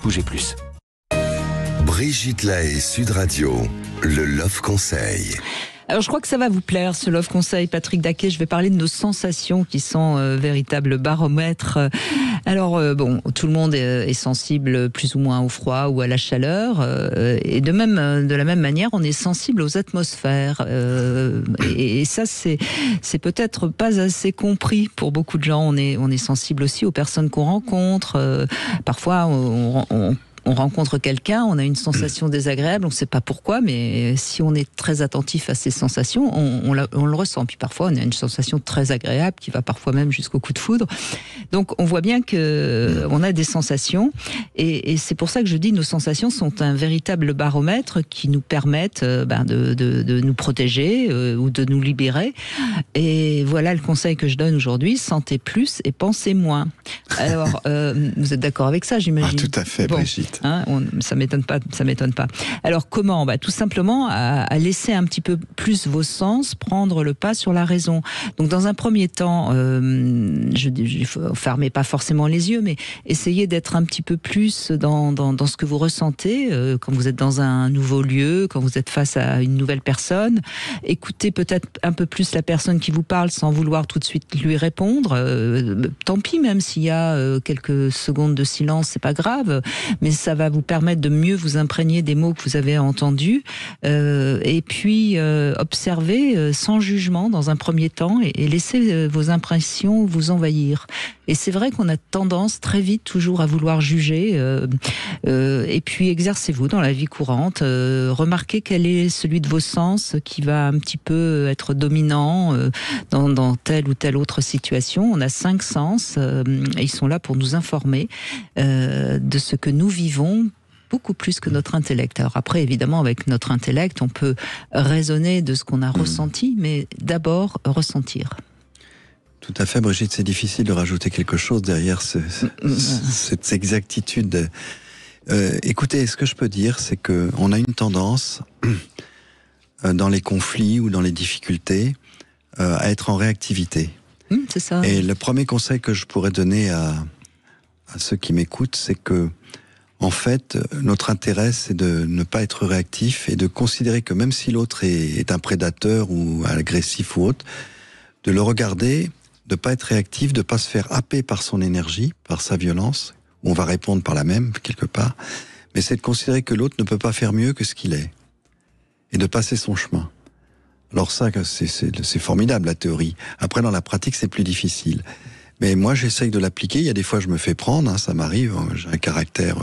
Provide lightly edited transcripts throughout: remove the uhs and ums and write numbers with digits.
bougez plus. Brigitte Lahaie, Sud Radio, le Love Conseil. Alors je crois que ça va vous plaire ce Love Conseil, Patrick Daquet. Je vais parler de nos sensations qui sont véritables baromètres. Alors bon, tout le monde est sensible plus ou moins au froid ou à la chaleur, et de la même manière, on est sensible aux atmosphères. Et ça, c'est peut-être pas assez compris pour beaucoup de gens. On est sensible aussi aux personnes qu'on rencontre. Parfois, on rencontre quelqu'un, on a une sensation désagréable, on ne sait pas pourquoi, mais si on est très attentif à ces sensations, on le ressent. Puis parfois, on a une sensation très agréable qui va parfois même jusqu'au coup de foudre. Donc, on voit bien qu'on a des sensations, et c'est pour ça que je dis nos sensations sont un véritable baromètre qui nous permettent de nous protéger ou de nous libérer. Et voilà le conseil que je donne aujourd'hui, sentez plus et pensez moins. Alors, vous êtes d'accord avec ça, j'imagine? Tout à fait, bon. Brigitte. Ça m'étonne pas. Alors comment? Tout simplement à laisser un petit peu plus vos sens prendre le pas sur la raison. Donc dans un premier temps, fermez pas forcément les yeux, mais essayez d'être un petit peu plus dans ce que vous ressentez quand vous êtes dans un nouveau lieu, quand vous êtes face à une nouvelle personne. Écoutez peut-être un peu plus la personne qui vous parle sans vouloir tout de suite lui répondre. Tant pis, même s'il y a quelques secondes de silence, c'est pas grave, mais ça va vous permettre de mieux vous imprégner des mots que vous avez entendus, et puis observer sans jugement dans un premier temps et laisser vos impressions vous envahir. Et c'est vrai qu'on a tendance très vite toujours à vouloir juger, et puis exercez-vous dans la vie courante, remarquez quel est celui de vos sens qui va un petit peu être dominant dans telle ou telle autre situation. On a 5 sens, et ils sont là pour nous informer de ce que nous vivons, beaucoup plus que notre intellect. Alors après, évidemment, avec notre intellect, on peut raisonner de ce qu'on a ressenti, mais d'abord ressentir. Tout à fait, Brigitte, c'est difficile de rajouter quelque chose derrière cette exactitude. Écoutez, ce que je peux dire, c'est qu'on a une tendance, dans les conflits ou dans les difficultés, à être en réactivité. C'est ça. Et le premier conseil que je pourrais donner à ceux qui m'écoutent, c'est que en fait, notre intérêt, c'est de ne pas être réactif et de considérer que même si l'autre est un prédateur ou agressif ou autre, de le regarder, de ne pas être réactif, de ne pas se faire happer par son énergie, par sa violence, on va répondre par la même, quelque part, mais c'est de considérer que l'autre ne peut pas faire mieux que ce qu'il est et de passer son chemin. Alors ça, c'est formidable, la théorie. Après, dans la pratique, c'est plus difficile. Mais moi, j'essaye de l'appliquer. Il y a des fois, je me fais prendre, ça m'arrive. J'ai un caractère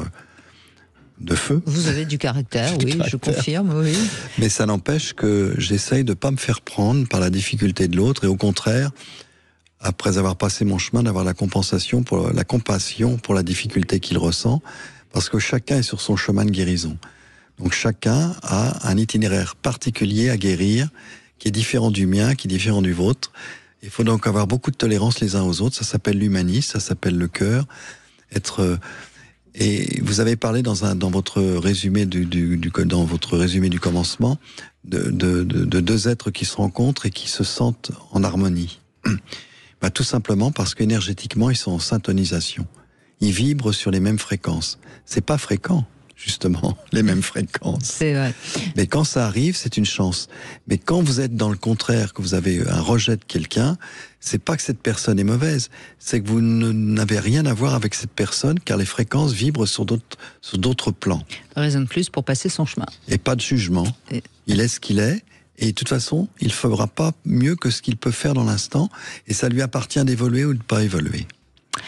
de feu. Vous avez du caractère, oui, je confirme, oui. Mais ça n'empêche que j'essaye de ne pas me faire prendre par la difficulté de l'autre, et au contraire, après avoir passé mon chemin, d'avoir la compassion pour la difficulté qu'il ressent, parce que chacun est sur son chemin de guérison. Donc chacun a un itinéraire particulier à guérir, qui est différent du mien, qui est différent du vôtre. Il faut donc avoir beaucoup de tolérance les uns aux autres. Ça s'appelle l'humanisme, ça s'appelle le cœur. Et vous avez parlé dans votre résumé dans votre résumé du commencement de 2 êtres qui se rencontrent et qui se sentent en harmonie. Tout simplement parce qu'énergétiquement ils sont en syntonisation. Ils vibrent sur les mêmes fréquences. C'est pas fréquent, justement, les mêmes fréquences. C'est vrai. Mais quand ça arrive, c'est une chance. Mais quand vous êtes dans le contraire, que vous avez un rejet de quelqu'un, c'est pas que cette personne est mauvaise, c'est que vous n'avez rien à voir avec cette personne, car les fréquences vibrent sur d'autres plans. Raison de plus pour passer son chemin. Et pas de jugement. Il est ce qu'il est, et de toute façon, il ne fera pas mieux que ce qu'il peut faire dans l'instant, et ça lui appartient d'évoluer ou de ne pas évoluer.